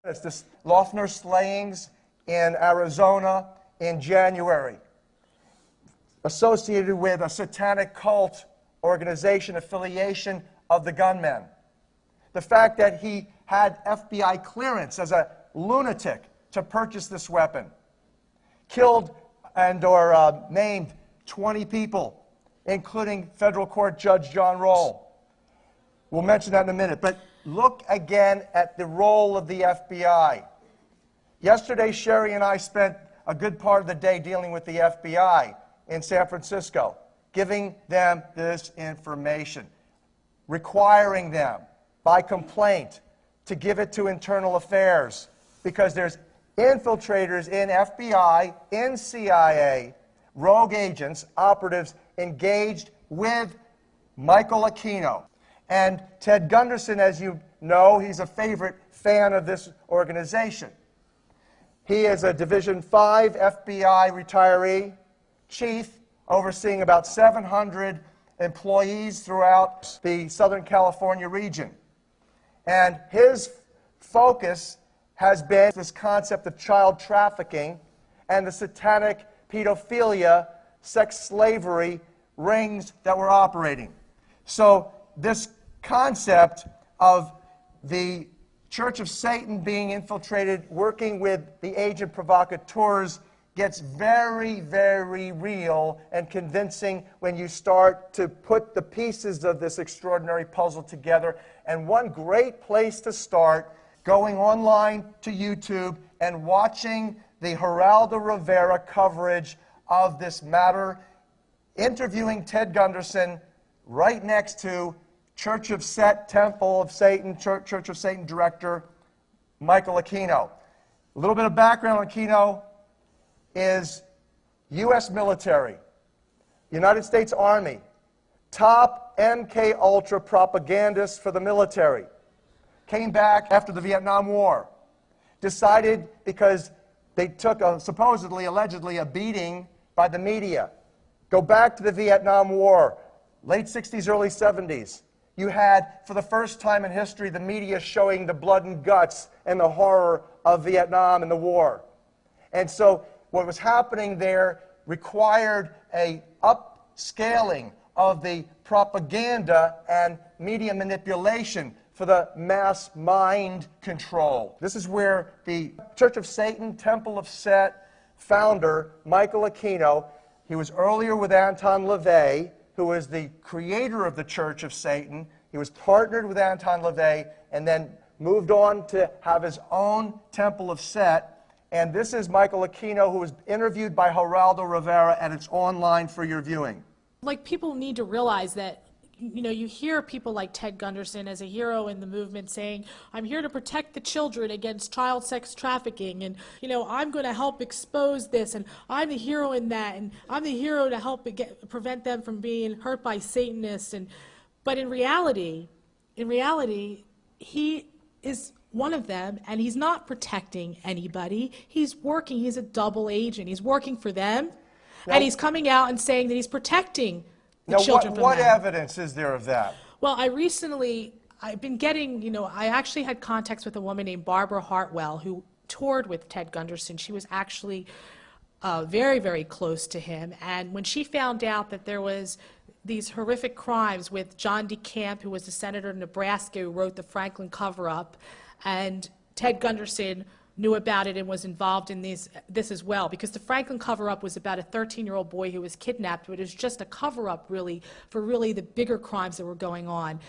It's the Loeffner slayings in Arizona in January, associated with a satanic cult organization affiliation of the gunmen. The fact that he had FBI clearance as a lunatic to purchase this weapon. Killed and/or named 20 people, including federal court judge John Roll. We'll mention that in a minute. But look again at the role of the FBI. Yesterday, Sherri and I spent a good part of the day dealing with the FBI in San Francisco, giving them this information, requiring them by complaint to give it to Internal Affairs, because there's infiltrators in FBI, in CIA, rogue agents, operatives engaged with Michael Aquino. And Ted Gunderson, as you know, he's a favorite fan of this organization. He is a Division 5 FBI retiree, chief, overseeing about 700 employees throughout the Southern California region. And his focus has been this concept of child trafficking and the satanic pedophilia, sex slavery rings that were operating. So this concept of the Church of Satan being infiltrated, working with the agent provocateurs, gets very, very real and convincing when you start to put the pieces of this extraordinary puzzle together. And one great place to start, going online to YouTube and watching the Geraldo Rivera coverage of this matter, interviewing Ted Gunderson right next to Church of Set, Temple of Satan, Church of Satan director Michael Aquino. A little bit of background on Aquino is U.S. military, United States Army, top MKULTRA propagandist for the military. Came back after the Vietnam War. Decided, because they took supposedly, allegedly, a beating by the media. Go back to the Vietnam War, late 60s, early 70s. You had, for the first time in history, the media showing the blood and guts and the horror of Vietnam and the war. And so what was happening there required a upscaling of the propaganda and media manipulation for the mass mind control. This is where the Church of Satan, Temple of Set founder, Michael Aquino, he was earlier with Anton LaVey, who was the creator of the Church of Satan. He was partnered with Anton LaVey and then moved on to have his own Temple of Set. And this is Michael Aquino, who was interviewed by Geraldo Rivera, and it's online for your viewing. Like, people need to realize that, you know, you hear people like Ted Gunderson as a hero in the movement saying, I'm here to protect the children against child sex trafficking, and, you know, I'm going to help expose this, and I'm the hero in that, and I'm the hero to help prevent them from being hurt by Satanists. But in reality, he is one of them, and he's not protecting anybody. He's working. He's a double agent. He's working for them, and he's coming out and saying that he's protecting the children from what them. evidence is there of that? Well, I've been getting, you know, I actually had contacts with a woman named Barbara Hartwell who toured with Ted Gunderson. She was actually very, very close to him. And when she found out that there was these horrific crimes with John DeCamp, who was the senator in Nebraska who wrote the Franklin cover-up, and Ted Gunderson knew about it and was involved in this as well, because the Franklin cover-up was about a 13-year-old boy who was kidnapped, but it was just a cover-up really for the bigger crimes that were going on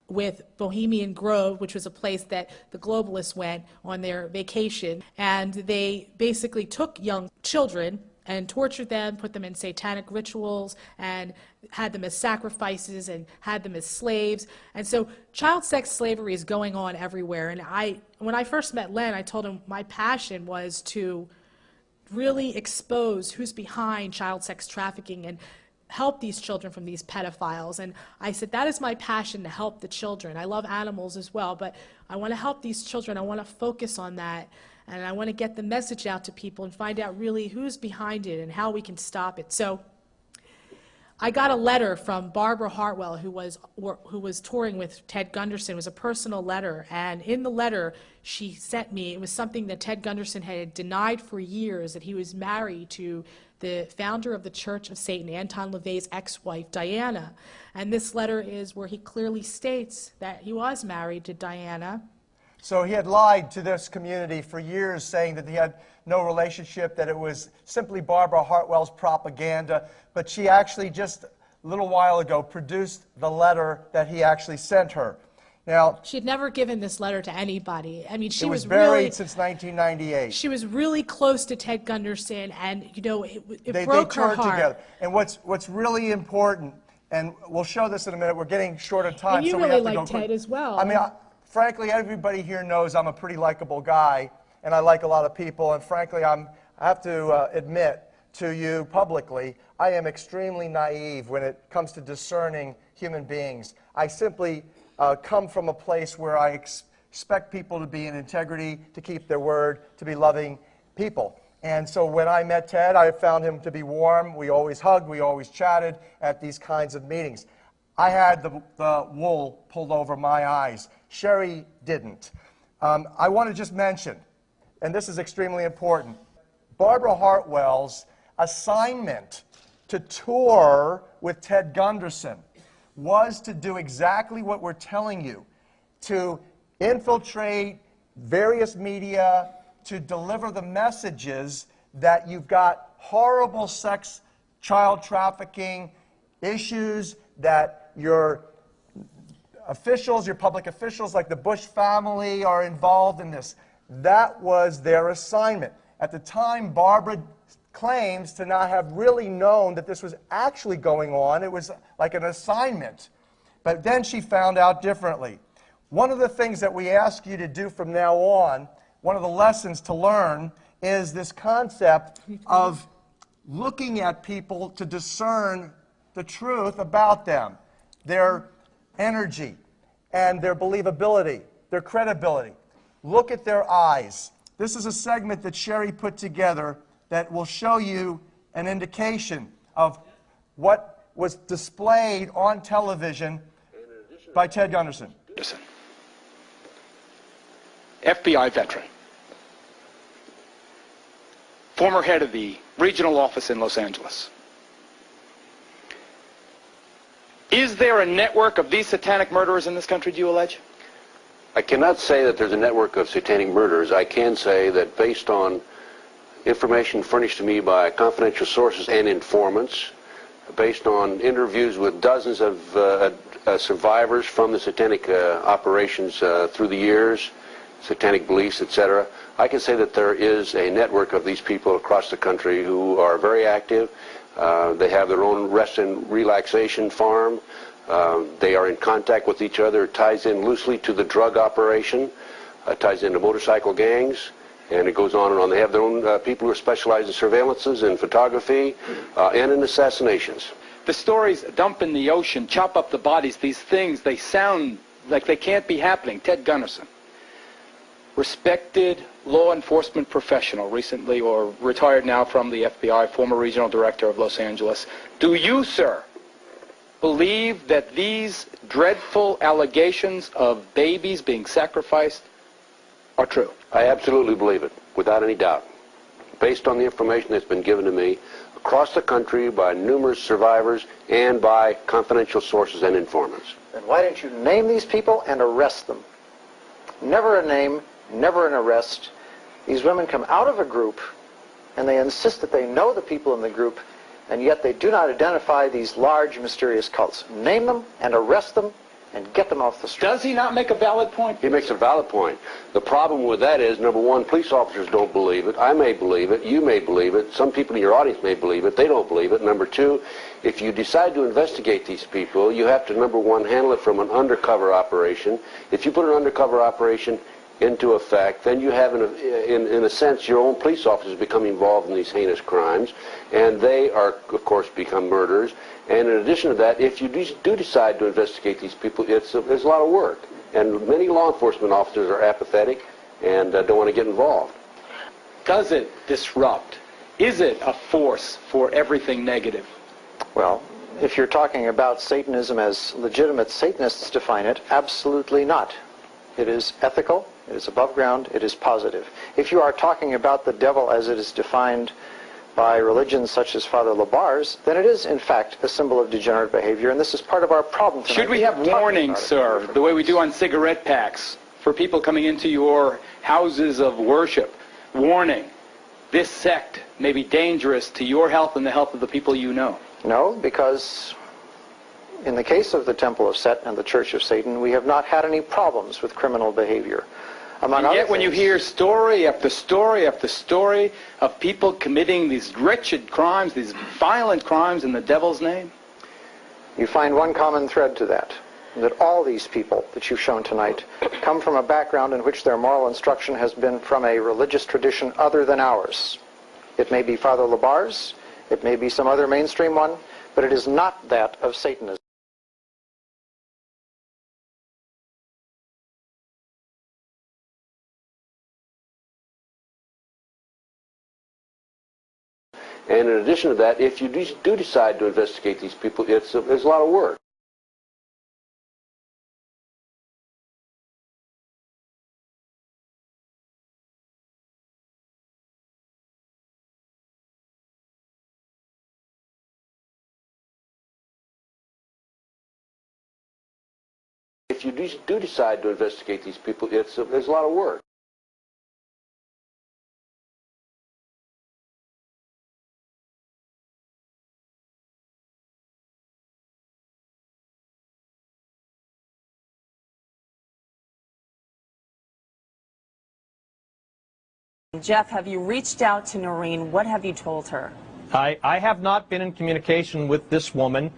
with Bohemian Grove, which was a place that the globalists went on their vacation, and they basically took young children and tortured them, put them in satanic rituals, and had them as sacrifices and had them as slaves. And so child sex slavery is going on everywhere. And when I first met Len, I told him my passion was to really expose who's behind child sex trafficking and help these children from these pedophiles. And I said, that is my passion, to help the children. I love animals as well, but I want to help these children. I want to focus on that. And I want to get the message out to people and find out really who's behind it and how we can stop it. So I got a letter from Barbara Hartwell, who was touring with Ted Gunderson. It was a personal letter, and in the letter she sent me, it was something that Ted Gunderson had denied for years, that he was married to the founder of the Church of Satan, Anton LaVey's ex-wife, Diana. And this letter is where he clearly states that he was married to Diana. So he had lied to this community for years, saying that he had no relationship, that it was simply Barbara Hartwell's propaganda. But she actually just a little while ago produced the letter that he actually sent her. Now, she had never given this letter to anybody. I mean, she was buried really, since 1998. She was really close to Ted Gunderson, and it They broke her toured heart. together. And what's really important, and we'll show this in a minute, we're getting short of time. And you so really we have to like go quick. Ted as well. I mean, frankly, everybody here knows I'm a pretty likable guy, and I like a lot of people, and frankly, I have to admit to you publicly, I am extremely naive when it comes to discerning human beings. I simply come from a place where I expect people to be in integrity, to keep their word, to be loving people. And so when I met Ted, I found him to be warm. We always hugged, we always chatted at these kinds of meetings. I had the wool pulled over my eyes. Sherri didn't. I want to just mention, and this is extremely important, Barbara Hartwell's assignment to tour with Ted Gunderson was to do exactly what we're telling you, to infiltrate various media, to deliver the messages that you've got horrible sex, child trafficking issues, that your officials, your public officials like the Bush family are involved in this. That was their assignment. At the time, Barbara claims to not have really known that this was actually going on. It was like an assignment. But then she found out differently. One of the things that we ask you to do from now on, one of the lessons to learn, is this concept of looking at people to discern the truth about them, their energy and their believability, their credibility. Look at their eyes. This is a segment that Sherri put together that will show you an indication of what was displayed on television by Ted Gunderson. FBI veteran, former head of the regional office in Los Angeles. Is there a network of these satanic murderers in this country, do you allege? I cannot say that there's a network of satanic murderers. I can say that based on information furnished to me by confidential sources and informants, based on interviews with dozens of survivors from the satanic operations through the years, satanic beliefs, etc., I can say that there is a network of these people across the country who are very active. They have their own rest and relaxation farm. They are in contact with each other. It ties in loosely to the drug operation, ties into motorcycle gangs, and it goes on and on. They have their own people who are specialized in surveillances and photography and in assassinations. The stories, dump in the ocean, chop up the bodies, these things, they sound like they can't be happening. Ted Gunderson, respected law enforcement professional, recently or retired now from the FBI, former regional director of Los Angeles. Do you, sir, believe that these dreadful allegations of babies being sacrificed are true? I absolutely believe it, without any doubt. Based on the information that's been given to me across the country by numerous survivors and by confidential sources and informants. Then why don't you name these people and arrest them? Never a name, never an arrest. These women come out of a group and they insist that they know the people in the group, and yet they do not identify these large mysterious cults. Name them and arrest them and get them off the street. Does he not make a valid point? He makes a valid point. The problem with that is, number one, police officers don't believe it. I may believe it. You may believe it. Some people in your audience may believe it. They don't believe it. Number two, if you decide to investigate these people, you have to, number one, handle it from an undercover operation. If you put an undercover operation into effect, then you have, in a sense, your own police officers become involved in these heinous crimes, and they are, of course, become murderers. And in addition to that, if you do decide to investigate these people, there's a lot of work. And many law enforcement officers are apathetic and don't want to get involved. Does it disrupt? Is it a force for everything negative? Well, If you're talking about Satanism as legitimate Satanists define it, absolutely not. It is ethical, it is above ground, it is positive. If you are talking about the devil as it is defined by religions such as Father Labar's, then it is in fact a symbol of degenerate behavior, and this is part of our problem tonight. Should we have warnings, sir, the way we do on cigarette packs, for people coming into your houses of worship? Warning, this sect may be dangerous to your health and the health of the people you know. No, because in the case of the Temple of Set and the Church of Satan, we have not had any problems with criminal behavior. Among And yet other when you things, hear story after story after story of people committing these wretched crimes, these violent crimes in the devil's name, you find one common thread to that all these people that you've shown tonight come from a background in which their moral instruction has been from a religious tradition other than ours. It may be Father Labar's, it may be some other mainstream one, but it is not that of Satanism. And in addition to that, if you do decide to investigate these people, there's a lot of work. If you do decide to investigate these people, there's a lot of work. Jeff, have you reached out to Noreen? What have you told her? I have not been in communication with this woman.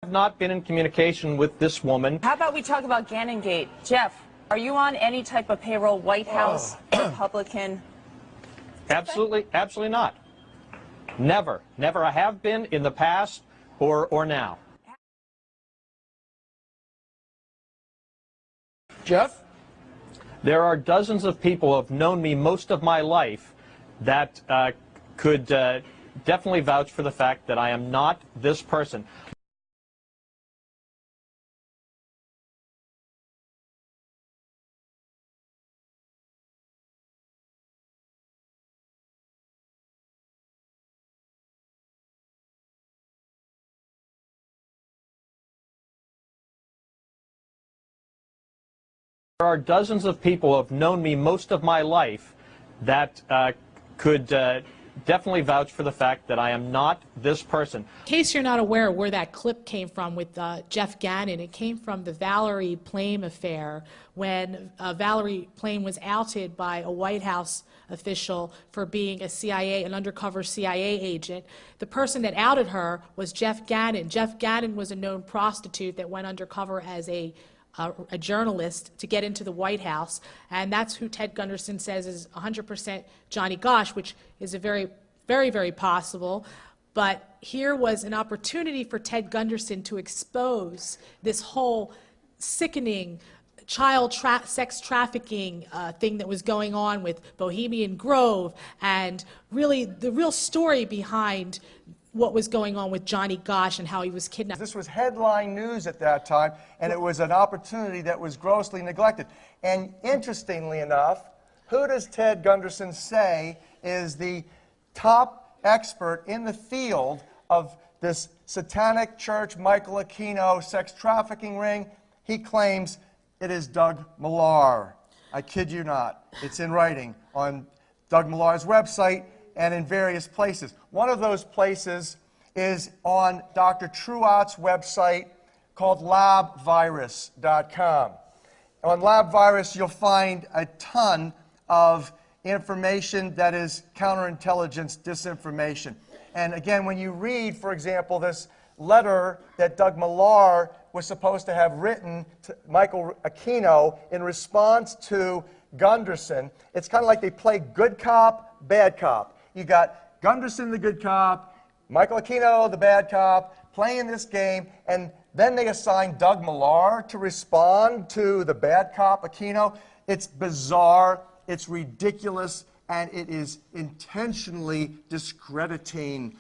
I have not been in communication with this woman. How about we talk about Gannongate? Jeff, are you on any type of payroll, White House, Republican? Absolutely not. Never. Never. I have been in the past or now. Jeff? There are dozens of people who have known me most of my life that could definitely vouch for the fact that I am not this person. There are dozens of people who have known me most of my life that could definitely vouch for the fact that I am not this person. In case you're not aware where that clip came from with Jeff Gannon, it came from the Valerie Plame affair when Valerie Plame was outed by a White House official for being an undercover CIA agent. The person that outed her was Jeff Gannon. Jeff Gannon was a known prostitute that went undercover as a journalist to get into the White House, and that's who Ted Gunderson says is 100% Johnny Gosch, which is a very, very, very possible. But here was an opportunity for Ted Gunderson to expose this whole sickening child sex trafficking thing that was going on with Bohemian Grove, and really the real story behind what was going on with Johnny Gosch and how he was kidnapped. This was headline news at that time, and it was an opportunity that was grossly neglected. And interestingly enough, who does Ted Gunderson say is the top expert in the field of this Satanic Church, Michael Aquino sex trafficking ring? He claims it is Doug Millar. I kid you not. It's in writing on Doug Millar's website and in various places. One of those places is on Dr. Truott's website called labvirus.com. On LabVirus, you'll find a ton of information that is counterintelligence disinformation. And again, when you read, for example, this letter that Doug Millar was supposed to have written to Michael Aquino in response to Gunderson, it's kind of like they play good cop, bad cop. You got Gunderson, the good cop, Michael Aquino, the bad cop, playing this game, and then they assign Doug Millar to respond to the bad cop, Aquino. It's bizarre, it's ridiculous, and it is intentionally discrediting